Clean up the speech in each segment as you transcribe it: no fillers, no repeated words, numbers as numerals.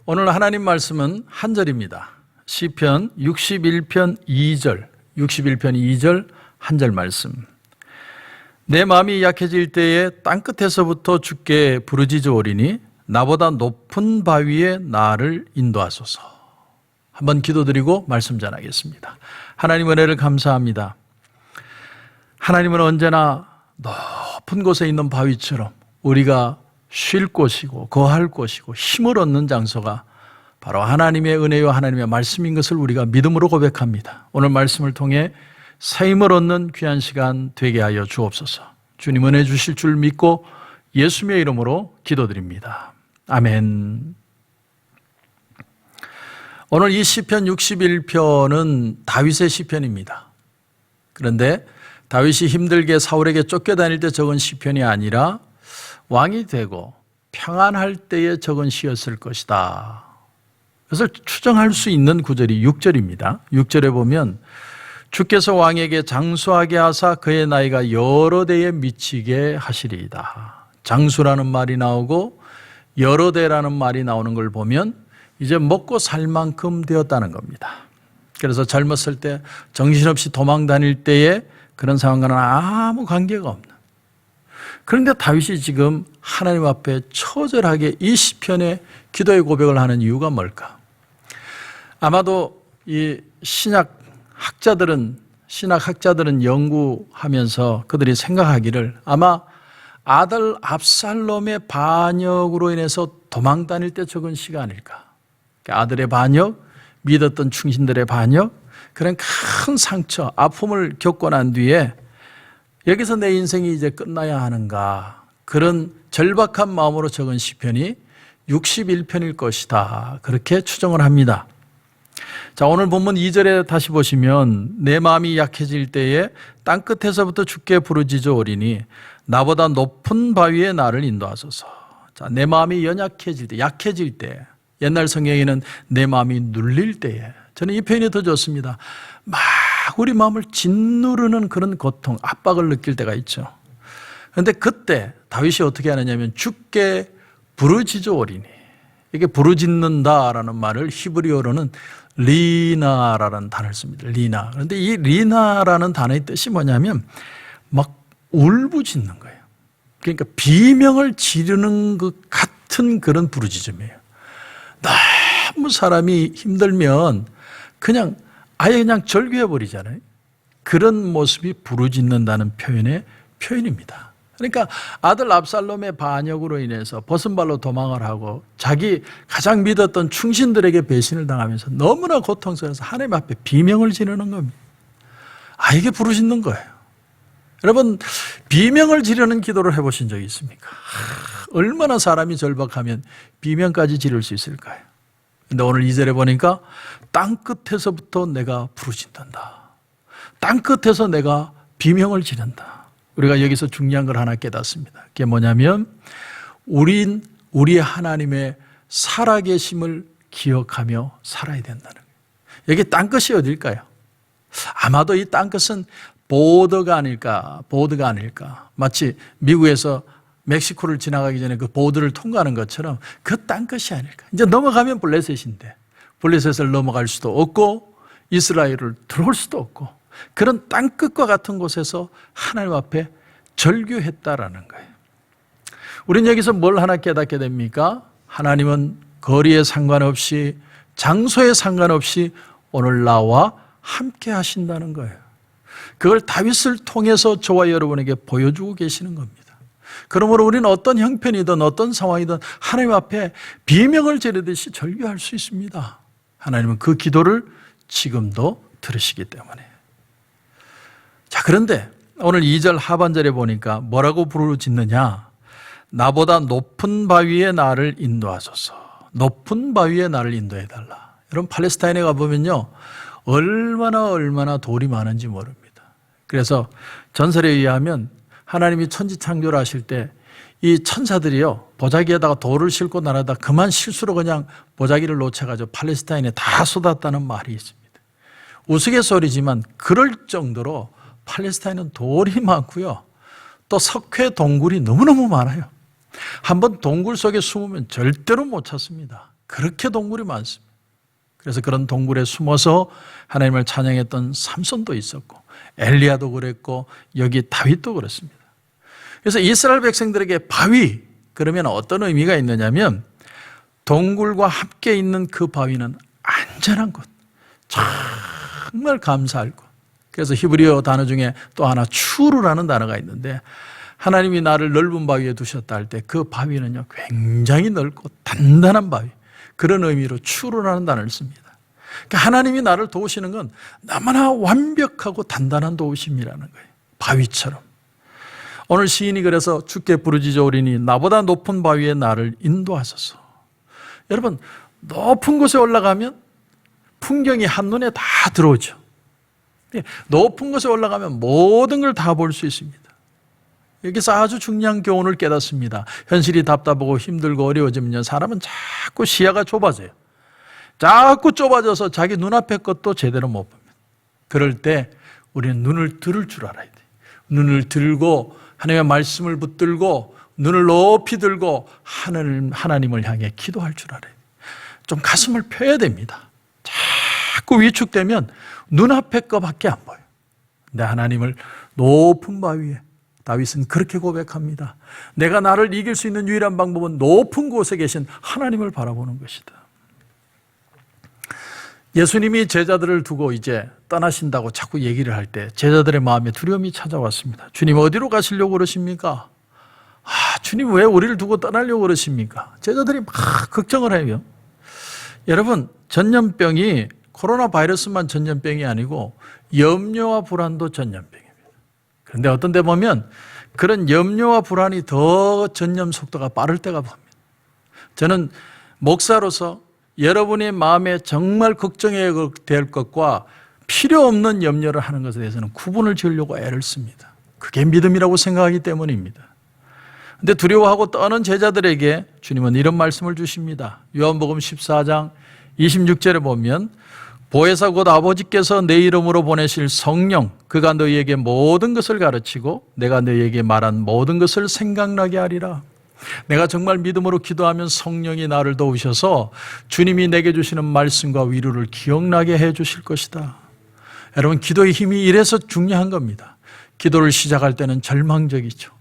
오늘 하나님 말씀은 한 절입니다. 시편 61편 2절, 61편 2절 한 절 말씀. 내 마음이 약해질 때에 땅끝에서부터 주께 부르짖어오리니 나보다 높은 바위에 나를 인도하소서. 한번 기도드리고 말씀 전하겠습니다. 하나님 은혜를 감사합니다. 하나님은 언제나 높은 곳에 있는 바위처럼 우리가 쉴 곳이고 거할 곳이고 힘을 얻는 장소가 바로 하나님의 은혜와 하나님의 말씀인 것을 우리가 믿음으로 고백합니다. 오늘 말씀을 통해 새 힘을 얻는 귀한 시간 되게 하여 주옵소서. 주님 은혜 주실 줄 믿고 예수님의 이름으로 기도드립니다. 아멘. 오늘 이 시편 61편은 다윗의 시편입니다. 그런데 다윗이 힘들게 사울에게 쫓겨다닐 때 적은 시편이 아니라 왕이 되고 평안할 때에 적은 시였을 것이다. 그것을 추정할 수 있는 구절이 6절입니다. 6절에 보면 주께서 왕에게 장수하게 하사 그의 나이가 여러 대에 미치게 하시리이다. 장수라는 말이 나오고 여러 대라는 말이 나오는 걸 보면 이제 먹고 살 만큼 되었다는 겁니다. 그래서 젊었을 때 정신없이 도망 다닐 때에 그런 상황과는 아무 관계가 없는. 그런데 다윗이 지금 하나님 앞에 처절하게 이 시편에 기도의 고백을 하는 이유가 뭘까? 아마도 이 신학 학자들은 연구하면서 그들이 생각하기를 아마 아들 압살롬의 반역으로 인해서 도망 다닐 때 적은 시가 아닐까. 아들의 반역, 믿었던 충신들의 반역, 그런 큰 상처, 아픔을 겪고 난 뒤에 여기서 내 인생이 이제 끝나야 하는가, 그런 절박한 마음으로 적은 시편이 61편일 것이다. 그렇게 추정을 합니다. 자, 오늘 본문 2절에 다시 보시면 내 마음이 약해질 때에 땅끝에서부터 주께 부르짖어오리니 나보다 높은 바위에 나를 인도하소서. 자, 내 마음이 연약해질 때, 약해질 때, 옛날 성경에는 내 마음이 눌릴 때에, 저는 이 표현이 더 좋습니다. 막 우리 마음을 짓누르는 그런 고통, 압박을 느낄 때가 있죠. 그런데 그때 다윗이 어떻게 하느냐면 주께 부르짖어오리니, 이게 부르짖는다라는 말을 히브리어로는 리나라는 단어를 씁니다. 리나. 그런데 이 리나라는 단어의 뜻이 뭐냐면 막 울부짖는 거예요. 그러니까 비명을 지르는 것 같은 그런 부르짖음이에요. 너무 사람이 힘들면 그냥 아예 그냥 절규해버리잖아요. 그런 모습이 부르짖는다는 표현입니다. 그러니까 아들 압살롬의 반역으로 인해서 벗은발로 도망을 하고 자기 가장 믿었던 충신들에게 배신을 당하면서 너무나 고통스러워서 하나님 앞에 비명을 지르는 겁니다. 이게 부르짖는 거예요. 여러분, 비명을 지르는 기도를 해보신 적이 있습니까? 얼마나 사람이 절박하면 비명까지 지를 수 있을까요? 근데 오늘 2절에 보니까 땅끝에서부터 내가 부르짖는다. 땅끝에서 내가 비명을 지른다. 우리가 여기서 중요한 걸 하나 깨닫습니다. 그게 뭐냐면 우리의 하나님의 살아계심을 기억하며 살아야 된다는 거예요. 여기 땅끝이 어딜까요? 아마도 이 땅끝은 보드가 아닐까. 마치 미국에서 멕시코를 지나가기 전에 그 보드를 통과하는 것처럼 그 땅끝이 아닐까. 이제 넘어가면 블레셋인데 블레셋을 넘어갈 수도 없고 이스라엘을 들어올 수도 없고 그런 땅끝과 같은 곳에서 하나님 앞에 절규했다라는 거예요. 우리는 여기서 뭘 하나 깨닫게 됩니까? 하나님은 거리에 상관없이 장소에 상관없이 오늘 나와 함께 하신다는 거예요. 그걸 다윗을 통해서 저와 여러분에게 보여주고 계시는 겁니다. 그러므로 우리는 어떤 형편이든 어떤 상황이든 하나님 앞에 비명을 지르듯이 절규할 수 있습니다. 하나님은 그 기도를 지금도 들으시기 때문에. 자, 그런데 오늘 2절 하반절에 보니까 뭐라고 부르짖느냐? 나보다 높은 바위에 나를 인도하소서. 높은 바위에 나를 인도해달라. 여러분, 팔레스타인에 가보면요, 얼마나 돌이 많은지 모릅니다. 그래서 전설에 의하면 하나님이 천지 창조를 하실 때 이 천사들이요, 보자기에다가 돌을 싣고 날아다 그만 실수로 그냥 보자기를 놓쳐가지고 팔레스타인에 다 쏟았다는 말이 있습니다. 우스갯소리지만 그럴 정도로 팔레스타인은 돌이 많고요, 또 석회 동굴이 너무너무 많아요. 한번 동굴 속에 숨으면 절대로 못 찾습니다. 그렇게 동굴이 많습니다. 그래서 그런 동굴에 숨어서 하나님을 찬양했던 삼손도 있었고 엘리야도 그랬고 여기 다윗도 그렇습니다. 그래서 이스라엘 백성들에게 바위 그러면 어떤 의미가 있느냐면 동굴과 함께 있는 그 바위는 안전한 곳, 정말 감사할 곳. 그래서 히브리어 단어 중에 또 하나 추루라는 단어가 있는데 하나님이 나를 넓은 바위에 두셨다 할 때 그 바위는요 굉장히 넓고 단단한 바위, 그런 의미로 추루라는 단어를 씁니다. 그러니까 하나님이 나를 도우시는 건 너무나 완벽하고 단단한 도우심이라는 거예요. 바위처럼. 오늘 시인이 그래서 주께 부르짖으오리니 나보다 높은 바위에 나를 인도하소서. 여러분, 높은 곳에 올라가면 풍경이 한눈에 다 들어오죠. 높은 곳에 올라가면 모든 걸 다 볼 수 있습니다. 여기서 아주 중요한 교훈을 깨닫습니다. 현실이 답답하고 힘들고 어려워지면 사람은 자꾸 시야가 좁아져요. 자꾸 좁아져서 자기 눈앞의 것도 제대로 못 봅니다. 그럴 때 우리는 눈을 들을 줄 알아야 돼요. 눈을 들고 하나님의 말씀을 붙들고 눈을 높이 들고 하나님을 향해 기도할 줄 알아야 돼요. 좀 가슴을 펴야 됩니다. 자꾸 위축되면 눈앞의 것밖에 안 보여요. 근데 하나님을 높은 바위에, 다윗은 그렇게 고백합니다. 내가 나를 이길 수 있는 유일한 방법은 높은 곳에 계신 하나님을 바라보는 것이다. 예수님이 제자들을 두고 이제 떠나신다고 자꾸 얘기를 할 때 제자들의 마음에 두려움이 찾아왔습니다. 주님 어디로 가시려고 그러십니까? 주님 왜 우리를 두고 떠나려고 그러십니까? 제자들이 막 걱정을 해요. 여러분, 전염병이 코로나 바이러스만 전염병이 아니고 염려와 불안도 전염병입니다. 그런데 어떤 데 보면 그런 염려와 불안이 더 전염 속도가 빠를 때가 봅니다. 저는 목사로서 여러분의 마음에 정말 걱정해야 될 것과 필요 없는 염려를 하는 것에 대해서는 구분을 지으려고 애를 씁니다. 그게 믿음이라고 생각하기 때문입니다. 그런데 두려워하고 떠는 제자들에게 주님은 이런 말씀을 주십니다. 요한복음 14장 26절에 보면 보혜사 곧 아버지께서 내 이름으로 보내실 성령, 그가 너희에게 모든 것을 가르치고 내가 너희에게 말한 모든 것을 생각나게 하리라. 내가 정말 믿음으로 기도하면 성령이 나를 도우셔서 주님이 내게 주시는 말씀과 위로를 기억나게 해 주실 것이다. 여러분, 기도의 힘이 이래서 중요한 겁니다. 기도를 시작할 때는 절망적이죠.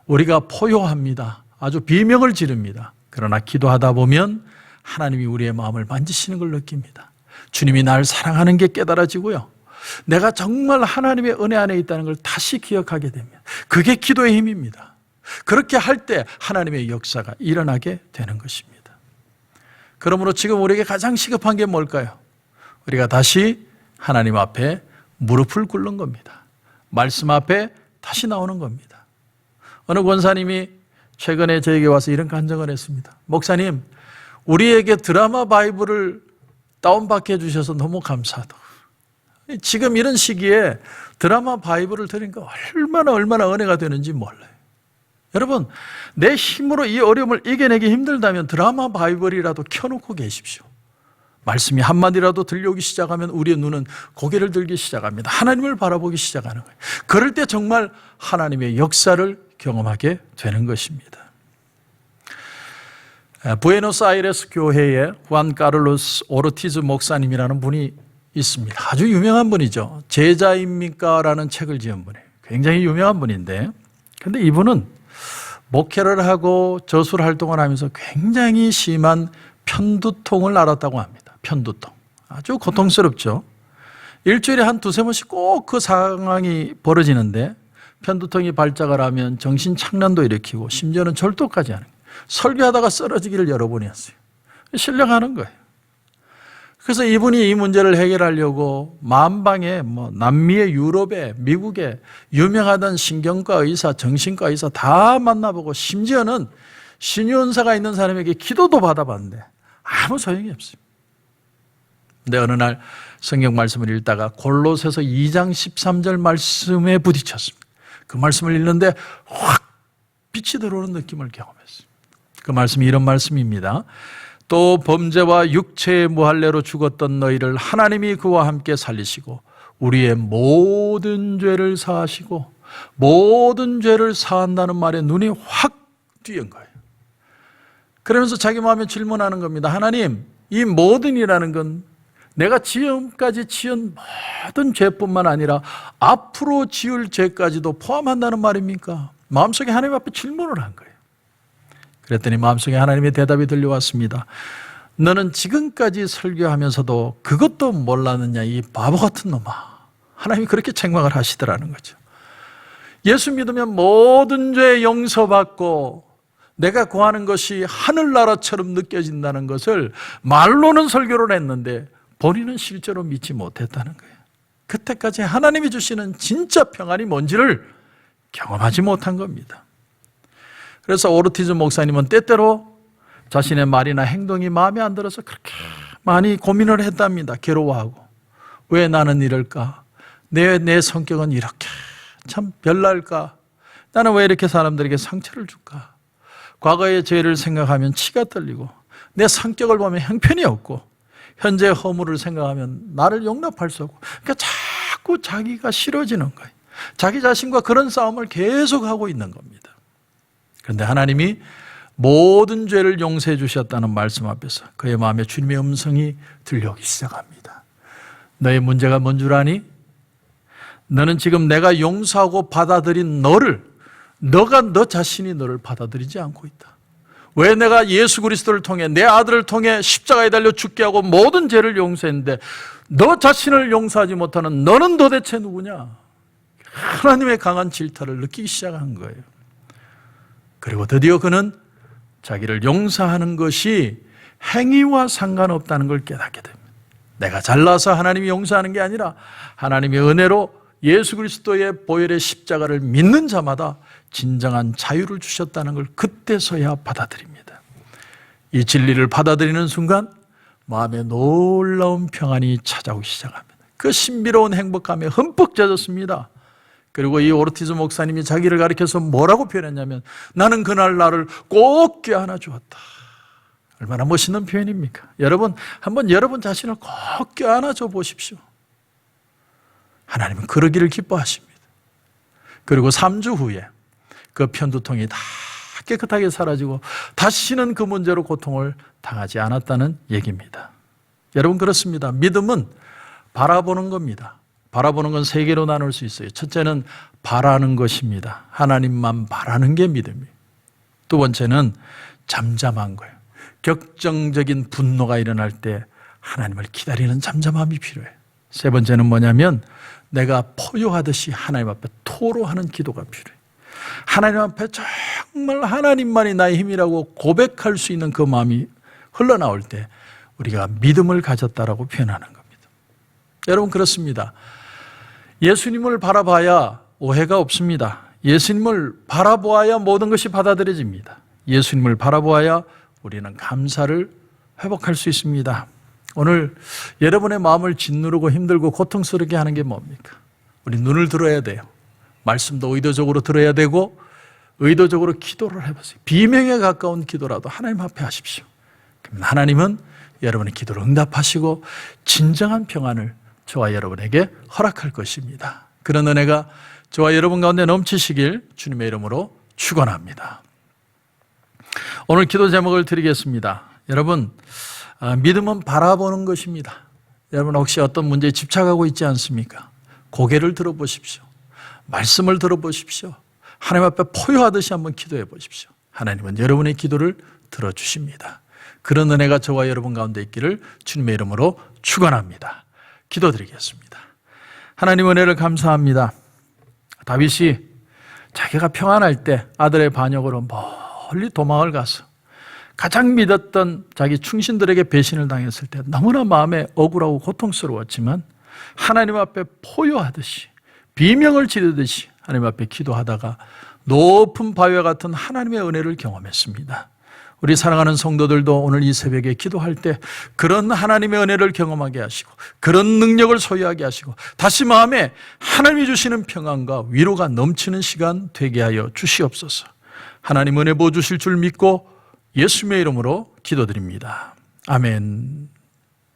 우리가 포효합니다. 아주 비명을 지릅니다. 그러나 기도하다 보면 하나님이 우리의 마음을 만지시는 걸 느낍니다. 주님이 나를 사랑하는 게 깨달아지고요. 내가 정말 하나님의 은혜 안에 있다는 걸 다시 기억하게 됩니다. 그게 기도의 힘입니다. 그렇게 할 때 하나님의 역사가 일어나게 되는 것입니다. 그러므로 지금 우리에게 가장 시급한 게 뭘까요? 우리가 다시 하나님 앞에 무릎을 꿇는 겁니다. 말씀 앞에 다시 나오는 겁니다. 어느 권사님이 최근에 저에게 와서 이런 간증을 했습니다. 목사님, 우리에게 드라마 바이블을 다운받게 해주셔서 너무 감사하다고. 지금 이런 시기에 드라마 바이블을 들으니까 얼마나 은혜가 되는지 몰라요. 여러분, 내 힘으로 이 어려움을 이겨내기 힘들다면 드라마 바이블이라도 켜놓고 계십시오. 말씀이 한마디라도 들려오기 시작하면 우리의 눈은 고개를 들기 시작합니다. 하나님을 바라보기 시작하는 거예요. 그럴 때 정말 하나님의 역사를 경험하게 되는 것입니다. 부에노스아이레스 교회에 후안 카를로스 오르티즈 목사님이라는 분이 있습니다. 아주 유명한 분이죠. 제자입니까? 라는 책을 지은 분이에요. 굉장히 유명한 분인데, 근데 이분은 목회를 하고 저술 활동을 하면서 굉장히 심한 편두통을 앓았다고 합니다. 편두통. 아주 고통스럽죠. 일주일에 한 두세 번씩 꼭 그 상황이 벌어지는데 편두통이 발작을 하면 정신착란도 일으키고 심지어는 절도까지 하는 거예요. 설교하다가 쓰러지기를 여러 번 했어요. 실력하는 거예요. 그래서 이분이 이 문제를 해결하려고 만방에 남미의 유럽에 미국에 유명하던 신경과 의사, 정신과 의사 다 만나보고 심지어는 신유은사가 있는 사람에게 기도도 받아봤는데 아무 소용이 없습니다. 근데 어느 날 성경 말씀을 읽다가 골로새서 2장 13절 말씀에 부딪혔습니다. 그 말씀을 읽는데 확 빛이 들어오는 느낌을 경험했어요. 그 말씀이 이런 말씀입니다. 또 범죄와 육체의 무할례로 죽었던 너희를 하나님이 그와 함께 살리시고 우리의 모든 죄를 사하시고, 모든 죄를 사한다는 말에 눈이 확 띄은 거예요. 그러면서 자기 마음에 질문하는 겁니다. 하나님, 이 모든 이라는 건 내가 지금까지 지은 모든 죄뿐만 아니라 앞으로 지을 죄까지도 포함한다는 말입니까? 마음속에 하나님 앞에 질문을 한 거예요. 그랬더니 마음속에 하나님의 대답이 들려왔습니다. 너는 지금까지 설교하면서도 그것도 몰랐느냐, 이 바보 같은 놈아. 하나님이 그렇게 책망을 하시더라는 거죠. 예수 믿으면 모든 죄 용서받고 내가 구하는 것이 하늘나라처럼 느껴진다는 것을 말로는 설교를 했는데 본인은 실제로 믿지 못했다는 거예요. 그때까지 하나님이 주시는 진짜 평안이 뭔지를 경험하지 못한 겁니다. 그래서 오르티즈 목사님은 때때로 자신의 말이나 행동이 마음에 안 들어서 그렇게 많이 고민을 했답니다. 괴로워하고. 왜 나는 이럴까? 내 성격은 이렇게 참 별날까? 나는 왜 이렇게 사람들에게 상처를 줄까? 과거의 죄를 생각하면 치가 떨리고 내 성격을 보면 형편이 없고 현재 허물을 생각하면 나를 용납할 수 없고, 그러니까 자꾸 자기가 싫어지는 거예요. 자기 자신과 그런 싸움을 계속하고 있는 겁니다. 그런데 하나님이 모든 죄를 용서해 주셨다는 말씀 앞에서 그의 마음에 주님의 음성이 들려오기 시작합니다. 너의 문제가 뭔 줄 아니? 너는 지금 내가 용서하고 받아들인 너가 너 자신이 너를 받아들이지 않고 있다. 왜 내가 예수 그리스도를 통해 내 아들을 통해 십자가에 달려 죽게 하고 모든 죄를 용서했는데 너 자신을 용서하지 못하는 너는 도대체 누구냐? 하나님의 강한 질타를 느끼기 시작한 거예요. 그리고 드디어 그는 자기를 용서하는 것이 행위와 상관없다는 걸 깨닫게 됩니다. 내가 잘나서 하나님이 용서하는 게 아니라 하나님의 은혜로 예수 그리스도의 보혈의 십자가를 믿는 자마다 진정한 자유를 주셨다는 걸 그때서야 받아들입니다. 이 진리를 받아들이는 순간 마음에 놀라운 평안이 찾아오기 시작합니다. 그 신비로운 행복감에 흠뻑 젖었습니다. 그리고 이 오르티즈 목사님이 자기를 가리켜서 뭐라고 표현했냐면 나는 그날 나를 꼭 껴안아 주었다. 얼마나 멋있는 표현입니까? 여러분, 한번 여러분 자신을 꼭 껴안아 줘 보십시오. 하나님은 그러기를 기뻐하십니다. 그리고 3주 후에 그 편두통이 다 깨끗하게 사라지고 다시는 그 문제로 고통을 당하지 않았다는 얘기입니다. 여러분, 그렇습니다. 믿음은 바라보는 겁니다. 바라보는 건 세 개로 나눌 수 있어요. 첫째는 바라는 것입니다. 하나님만 바라는 게 믿음이에요. 두 번째는 잠잠한 거예요. 격정적인 분노가 일어날 때 하나님을 기다리는 잠잠함이 필요해요. 세 번째는 뭐냐면 내가 포효하듯이 하나님 앞에 토로하는 기도가 필요해요. 하나님 앞에 정말 하나님만이 나의 힘이라고 고백할 수 있는 그 마음이 흘러나올 때 우리가 믿음을 가졌다라고 표현하는 겁니다. 여러분, 그렇습니다. 예수님을 바라봐야 오해가 없습니다. 예수님을 바라보아야 모든 것이 받아들여집니다. 예수님을 바라보아야 우리는 감사를 회복할 수 있습니다. 오늘 여러분의 마음을 짓누르고 힘들고 고통스럽게 하는 게 뭡니까? 우리 눈을 들어야 돼요. 말씀도 의도적으로 들어야 되고 의도적으로 기도를 해보세요. 비명에 가까운 기도라도 하나님 앞에 하십시오. 그러면 하나님은 여러분의 기도를 응답하시고 진정한 평안을 저와 여러분에게 허락할 것입니다. 그런 은혜가 저와 여러분 가운데 넘치시길 주님의 이름으로 축원합니다. 오늘 기도 제목을 드리겠습니다. 여러분, 믿음은 바라보는 것입니다. 여러분, 혹시 어떤 문제에 집착하고 있지 않습니까? 고개를 들어보십시오. 말씀을 들어보십시오. 하나님 앞에 포효하듯이 한번 기도해 보십시오. 하나님은 여러분의 기도를 들어주십니다. 그런 은혜가 저와 여러분 가운데 있기를 주님의 이름으로 축원합니다. 기도드리겠습니다. 하나님, 은혜를 감사합니다. 다윗이 자기가 평안할 때 아들의 반역으로 멀리 도망을 가서 가장 믿었던 자기 충신들에게 배신을 당했을 때 너무나 마음에 억울하고 고통스러웠지만 하나님 앞에 포효하듯이 비명을 지르듯이 하나님 앞에 기도하다가 높은 바위와 같은 하나님의 은혜를 경험했습니다. 우리 사랑하는 성도들도 오늘 이 새벽에 기도할 때 그런 하나님의 은혜를 경험하게 하시고 그런 능력을 소유하게 하시고 다시 마음에 하나님이 주시는 평안과 위로가 넘치는 시간 되게 하여 주시옵소서. 하나님 은혜 부어주실 줄 믿고 예수님의 이름으로 기도드립니다. 아멘.